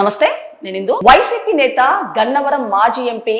నమస్తే, నేను ఇందు. వైసీపీ నేత గన్నవరం మాజీ ఎంపీ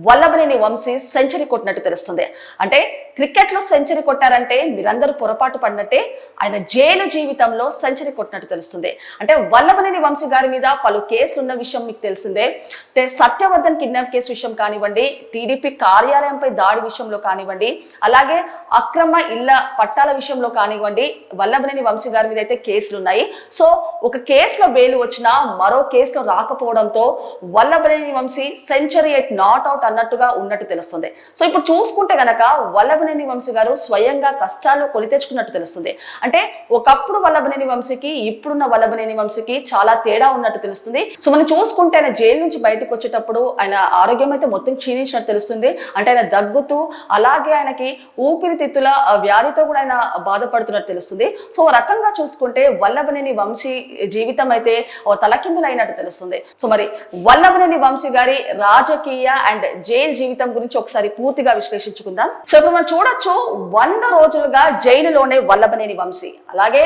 వల్లభనేని వంశీ సెంచరీ కొట్టినట్టు తెలుస్తుంది. అంటే క్రికెట్ లో సెంచరీ కొట్టారంటే మీరందరూ పొరపాటు పడినట్టే, ఆయన జైలు జీవితంలో సెంచరీ కొట్టినట్టు తెలుస్తుంది. అంటే వల్లభనేని వంశీ గారి మీద పలు కేసులు ఉన్న విషయం మీకు తెలిసిందే. అంటే సత్యవర్ధన్ కిడ్నాప్ కేసు విషయం కానివ్వండి, టీడీపీ కార్యాలయంపై దాడి విషయంలో కానివ్వండి, అలాగే అక్రమ ఇళ్ల పట్టాల విషయంలో కానివ్వండి, వల్లభనేని వంశీ గారి మీద అయితే కేసులు ఉన్నాయి. సో ఒక కేసులో బెయిల్ వచ్చినా మరో కేసులో రాకపోవడంతో Vallabhaneni Vamsi century at not out అన్నట్టుగా ఉన్నట్టు తెలుస్తుంది. సో ఇప్పుడు చూసుకుంటే గనక వల్లభనేని వంశీ గారు స్వయంగా కష్టాలు కొని తెచ్చుకున్నట్టు తెలుస్తుంది. అంటే ఒకప్పుడు వల్లభనేని వంశీకి ఇప్పుడున్న వల్లభనేని వంశీకి చాలా తేడా ఉన్నట్టు తెలుస్తుంది. సో మనం చూసుకుంటే ఆయన జైలు నుంచి బయటకు వచ్చేటప్పుడు ఆయన ఆరోగ్యం అయితే మొత్తం క్షీణించినట్టు తెలుస్తుంది. అంటే ఆయన దగ్గుతూ అలాగే ఆయనకి ఊపిరితిత్తుల వ్యాధితో కూడా ఆయన బాధపడుతున్నట్టు తెలుస్తుంది. సో రకంగా చూసుకుంటే వల్లభనేని వంశీ జీవితం అయితే తలకిందులైనట్టు తెలుస్తుంది. సో మరి వల్లభనేని వంశీ గారి రాజకీయ అండ్ జైలు జీవితం గురించి ఒకసారి పూర్తిగా విశ్లేషించుకుందాం. సో ఇప్పుడు మనం చూడొచ్చు, 100 రోజులుగా జైలులోనే వల్లభనేని వంశీ, అలాగే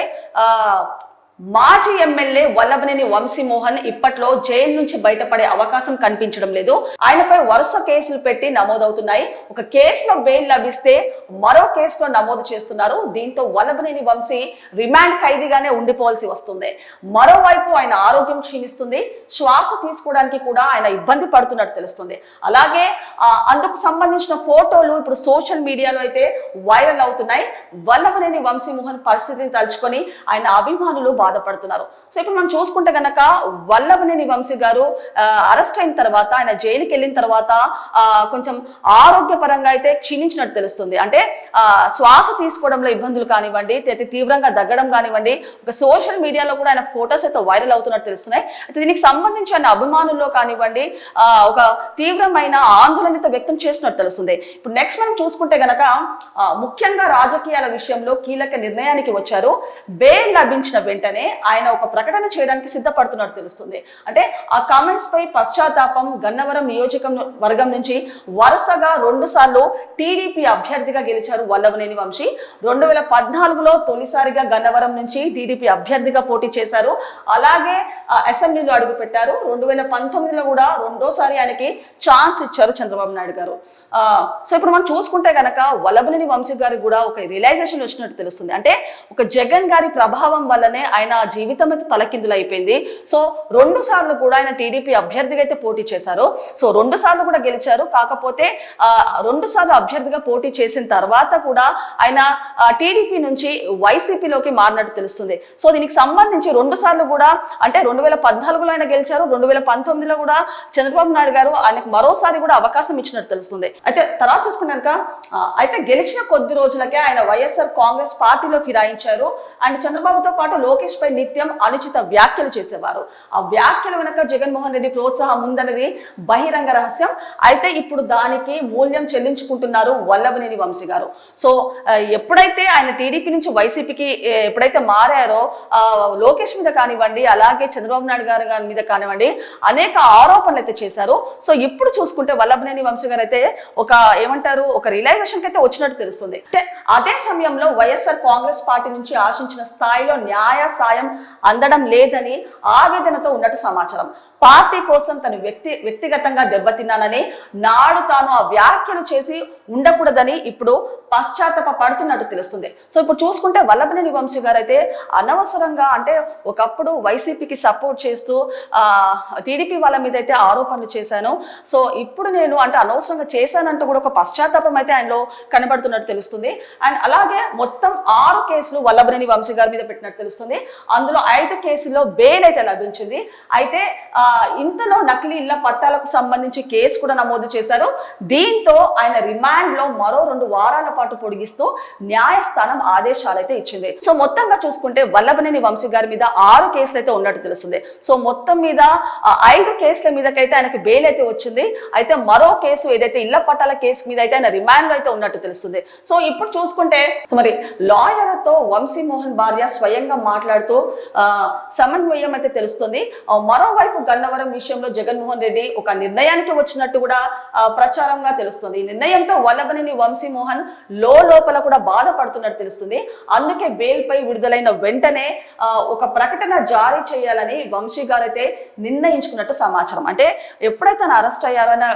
మాజీ ఎమ్మెల్యే వల్లభనేని వంశీ మోహన్ ఇప్పట్లో జైలు నుంచి బయటపడే అవకాశం కనిపించడం లేదు. ఆయనపై వరుస కేసులు పెట్టి నమోదవుతున్నాయి. ఒక కేసులో బెయిల్ లభిస్తే మరో కేసులో నమోదు చేస్తున్నారు. దీంతో వల్లభనేని వంశీ రిమాండ్ ఖైదీగానే ఉండిపోవాల్సి వస్తుంది. మరోవైపు ఆయన ఆరోగ్యం క్షీణిస్తుంది. శ్వాస తీసుకోవడానికి కూడా ఆయన ఇబ్బంది పడుతున్నట్టు తెలుస్తుంది. అలాగే అందుకు సంబంధించిన ఫోటోలు ఇప్పుడు సోషల్ మీడియాలో అయితే వైరల్ అవుతున్నాయి. వల్లభనేని వంశీ మోహన్ పరిస్థితిని తలుచుకొని ఆయన అభిమానులు బాధపడుతున్నారు. సో ఇప్పుడు మనం చూసుకుంటే గనక వల్లభనేని వంశీ గారు అరెస్ట్ అయిన తర్వాత, ఆయన జైలుకి వెళ్ళిన తర్వాత కొంచెం ఆరోగ్యపరంగా అయితే క్షీణించినట్టు తెలుస్తుంది. అంటే శ్వాస తీసుకోవడంలో ఇబ్బందులు కానివ్వండి, తీవ్రంగా దగ్గడం కానివ్వండి, ఒక సోషల్ మీడియాలో కూడా ఆయన ఫోటోస్ అయితే వైరల్ అవుతున్నట్టు తెలుస్తున్నాయి. అయితే దీనికి సంబంధించి ఆయన అభిమానుల్లో కానివ్వండి ఒక తీవ్రమైన ఆందోళన వ్యక్తం చేస్తున్నట్టు తెలుస్తుంది. ఇప్పుడు నెక్స్ట్ మనం చూసుకుంటే గనక ముఖ్యంగా రాజకీయాల విషయంలో కీలక నిర్ణయానికి వచ్చారు. బెయిల్ లభించిన వెంటనే ఆయన ఒక ప్రకటన చేయడానికి సిద్ధపడుతున్నట్టు తెలుస్తుంది. అంటే ఆ కామెంట్స్ పై పశ్చాత్తాపం. గన్నవరం నియోజకవర్గం నుంచి వరుసగా 2 సార్లు టీడీపీ అభ్యర్థిగా గెలిచారు వల్లభనేని వంశీ. 2014లో తొలిసారిగా గన్నవరం నుంచి టీడీపీ అభ్యర్థిగా పోటీ చేశారు. అలాగే అసెంబ్లీలో అడుగు పెట్టారు. 2019లో కూడా రెండోసారి ఆయనకి ఛాన్స్ ఇచ్చారు చంద్రబాబు నాయుడు గారు. సో ఇప్పుడు మనం చూసుకుంటే గనక వల్లభనేని వంశీ గారికి కూడా ఒక రియలైజేషన్ వచ్చినట్టు తెలుస్తుంది. అంటే ఒక జగన్ గారి ప్రభావం వల్లనే ఆయన జీవితం అయితే తలకిందులు అయిపోయింది. సో 2 సార్లు కూడా ఆయన టీడీపీ అభ్యర్థిగా అయితే పోటీ చేశారు. సో 2 సార్లు కూడా గెలిచారు. కాకపోతే 2 సార్లు అభ్యర్థిగా పోటీ చేసిన తర్వాత కూడా ఆయన టీడీపీ నుంచి వైసీపీలోకి మారినట్టు తెలుస్తుంది. సో దీనికి సంబంధించి 2 సార్లు కూడా, అంటే 2014లో ఆయన గెలిచారు, 2019లో కూడా చంద్రబాబు నాయుడు గారు ఆయనకు మరోసారి కూడా అవకాశం ఇచ్చినట్టు తెలుస్తుంది. అయితే తర్వాత చూసుకున్నాక అయితే గెలిచిన కొద్ది రోజులకే ఆయన వైఎస్ఆర్ కాంగ్రెస్ పార్టీలో ఫిరాయించారు. ఆయన చంద్రబాబుతో పాటు లోకేష్ పై నిత్యం అనుచిత వ్యాఖ్యలు చేసేవారు. ఆ వ్యాఖ్యల వెనక జగన్మోహన్ రెడ్డి ప్రోత్సాహం ఉందన్నది బహిరంగ రహస్యం. అయితే ఇప్పుడు దానికి మూల్యం చెల్లించుకుంటున్నారు వల్లభనేని వంశీ గారు. సో ఎప్పుడైతే ఆయన టీడీపీ నుంచి వైసీపీకి ఎప్పుడైతే మారారో లోకేష్ మీద కానివ్వండి, అలాగే చంద్రబాబు నాయుడు గారి మీద కానివ్వండి అనేక ఆరోపణలు అయితే చేశారు. సో ఇప్పుడు చూసుకుంటే వల్లభనేని వంశీ గారు అయితే ఒక రియలైజేషన్ అయితే వచ్చినట్టు తెలుస్తుంది. అదే సమయంలో వైఎస్ఆర్ కాంగ్రెస్ పార్టీ నుంచి ఆశించిన స్థాయిలో న్యాయ సాయం అందడం లేదని ఆవేదనతో ఉన్నట్టు సమాచారం. పార్టీ కోసం తను వ్యక్తిగతంగా దెబ్బతిన్నానని, నాడు తాను ఆ వ్యాఖ్యలు చేసి ఉండకూడదని ఇప్పుడు పశ్చాత్తాప పడుతున్నట్టు తెలుస్తుంది. సో ఇప్పుడు చూసుకుంటే వల్లభనేని వంశీ గారు అయితే అనవసరంగా, అంటే ఒకప్పుడు వైసీపీకి సపోర్ట్ చేస్తూ టీడీపీ వాళ్ళ మీద అయితే ఆరోపణలు చేశాను, సో ఇప్పుడు నేను అంటే అనవసరంగా చేశానంటూ కూడా ఒక పశ్చాత్తాపం అయితే ఆయనలో కనబడుతున్నట్టు తెలుస్తుంది. అండ్ అలాగే మొత్తం 6 కేసులు వల్లభనేని వంశీ గారి మీద పెట్టినట్టు తెలుస్తుంది. అందులో 5 కేసుల్లో బెయిల్ అయితే లభించింది. అయితే ఇంతలో నకిలీ ఇళ్ల పట్టాలకు సంబంధించి కేసు కూడా నమోదు చేశారు. దీంతో ఆయన రిమాండ్ లో మరో 2 వారాల పాటు పొడిగిస్తూ న్యాయస్థానం ఆదేశాలు అయితే ఇచ్చింది. సో మొత్తంగా చూసుకుంటే వల్లభనేని వంశీ గారి మీద 6 కేసులు అయితే ఉన్నట్టు తెలుస్తుంది. సో మొత్తం మీద 5 కేసుల మీదకైతే ఆయనకు బెయిల్ అయితే వచ్చింది. అయితే మరో కేసు ఏదైతే ఇళ్ల పట్టాల కేసు మీద అయితే ఆయన రిమాండ్ లో అయితే ఉన్నట్టు తెలుస్తుంది. సో ఇప్పుడు చూసుకుంటే మరి లాయర్ తో వంశీ మోహన్ భార్య స్వయంగా మాట్లాడుతూ సమన్వయం అయితే తెలుస్తుంది. మరోవైపు గన్నవరం విషయంలో జగన్మోహన్ రెడ్డి ఒక నిర్ణయానికి వచ్చినట్టు కూడా ప్రచారంగా తెలుస్తుంది. ఈ నిర్ణయంతో వల్లభనేని వంశీ మోహన్ లోపల కూడా బాధపడుతున్నట్టు తెలుస్తుంది. అందుకే బెయిల్ పై విడుదలైన వెంటనే ఒక ప్రకటన జారీ చేయాలని వంశీ గారు అయితే నిర్ణయించుకున్నట్టు సమాచారం. అంటే ఎప్పుడైతే తను అరెస్ట్ అయ్యారో ఆయన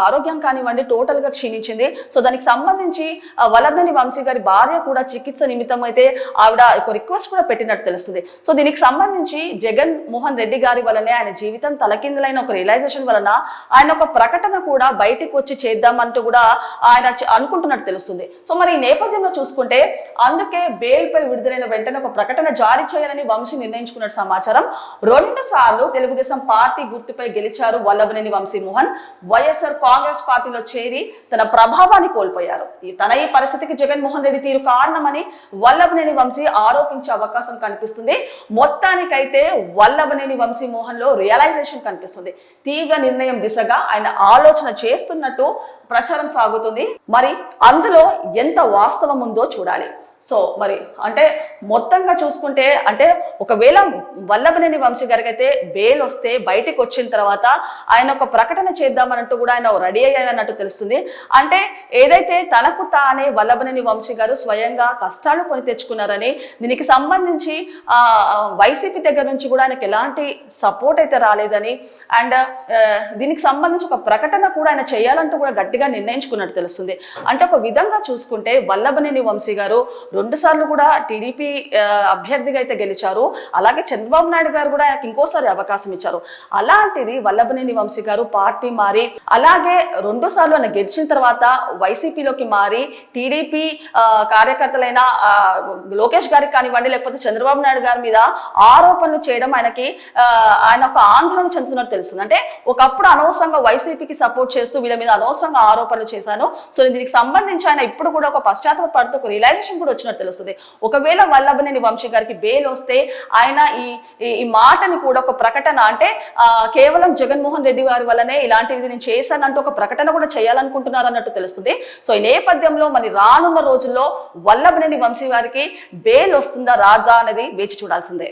ఆరోగ్యం కానివ్వండి టోటల్ గా క్షీణించింది. సో దానికి సంబంధించి వల్లభనేని వంశీ గారి భార్య కూడా చికిత్స నిమిత్తం అయితే ఆవిడ ఒక రిక్వెస్ట్ కూడా పెట్టినట్టు తెలుస్తుంది. సో దీనికి సంబంధించి జగన్ మోహన్ రెడ్డి గారి వల్లనే ఆయన జీవితం తలకిందులైన ఒక రియలైజేషన్ వలన ఆయన ఒక ప్రకటన కూడా బయటికి వచ్చి చేద్దామంటూ కూడా ఆయన అనుకుంటున్నట్టు తెలుస్తుంది. సో మరి ఈ నేపథ్యంలో చూసుకుంటే అందుకే బెయిల్ పై విడుదలైన వెంటనే ఒక ప్రకటన జారీ చేయాలని వంశీ నిర్ణయించుకున్నట్టు సమాచారం. 2 సార్లు తెలుగుదేశం పార్టీ గుర్తుపై గెలిచారు వల్లభనేని వంశీ మోహన్. వైఎస్ఆర్ కాంగ్రెస్ పార్టీలో చేరి తన ప్రభావాన్ని కోల్పోయారు. తన ఈ పరిస్థితికి జగన్మోహన్ రెడ్డి తీరు కారణమని వల్లభనేని వంశీ ఆరోపించే అవకాశం కనిపిస్తుంది. మొత్తానికైతే వల్లభనేని వంశీ మోహన్ లో రియలైజేషన్ కనిపిస్తుంది. తీవ్ర నిర్ణయం దిశగా ఆయన ఆలోచన చేస్తున్నట్టు ప్రచారం సాగుతుంది. మరి అందులో ఎంత వాస్తవం ఉందో చూడాలి. సో మరి అంటే మొత్తంగా చూసుకుంటే అంటే ఒకవేళ వల్లభనేని వంశీ గారికి అయితే బెయిల్ వస్తే బయటికి వచ్చిన తర్వాత ఆయన ఒక ప్రకటన చేద్దామన్నట్టు కూడా ఆయన రెడీ అయ్యారన్నట్టు తెలుస్తుంది. అంటే ఏదైతే తనకు తానే వల్లభనేని వంశీ గారు స్వయంగా కష్టాలు కొని తెచ్చుకున్నారని దీనికి సంబంధించి వైసీపీ దగ్గర నుంచి కూడా ఆయనకు ఎలాంటి సపోర్ట్ అయితే రాలేదని అండ్ దీనికి సంబంధించి ఒక ప్రకటన కూడా ఆయన చేయాలంటూ కూడా గట్టిగా నిర్ణయించుకున్నట్టు తెలుస్తుంది. అంటే ఒక విధంగా చూసుకుంటే వల్లభనేని వంశీ గారు 2 సార్లు కూడా టీడీపీ అభ్యర్థిగా అయితే గెలిచారు. అలాగే చంద్రబాబు నాయుడు గారు కూడా ఆయనకి ఇంకోసారి అవకాశం ఇచ్చారు. అలాంటిది వల్లభనేని వంశీ గారు పార్టీ మారి అలాగే 2 సార్లు ఆయన గెలిచిన తర్వాత వైసీపీలోకి మారి టీడీపీ కార్యకర్తలైన లోకేష్ గారికి కానివ్వండి లేకపోతే చంద్రబాబు నాయుడు గారి మీద ఆరోపణలు చేయడం ఆయన ఒక ఆందోళన చెందుతున్నట్టు తెలుస్తుంది. అంటే ఒకప్పుడు అనవసరంగా వైసీపీకి సపోర్ట్ చేస్తూ వీళ్ళ మీద అనవసరంగా ఆరోపణలు చేశాను. సో దీనికి సంబంధించి ఆయన ఇప్పుడు కూడా ఒక పశ్చాత్తాప పడుతూ ఒక రియలైజేషన్ కూడా వచ్చినట్టు తెలుస్తుంది. ఒకవేళ వల్లభనేని వంశీ గారికి బెయిల్ వస్తే ఆయన ఈ మాటని కూడా ఒక ప్రకటన అంటే కేవలం జగన్మోహన్ రెడ్డి గారి వల్లనే ఇలాంటివి నేను చేశానంటూ ఒక ప్రకటన కూడా చేయాలనుకుంటున్నారు అన్నట్టు తెలుస్తుంది. సో ఈ నేపథ్యంలో మరి రానున్న రోజుల్లో వల్లభనేని వంశీ గారికి బెయిల్ వస్తుందా రాదా అనేది వేచి చూడాల్సిందే.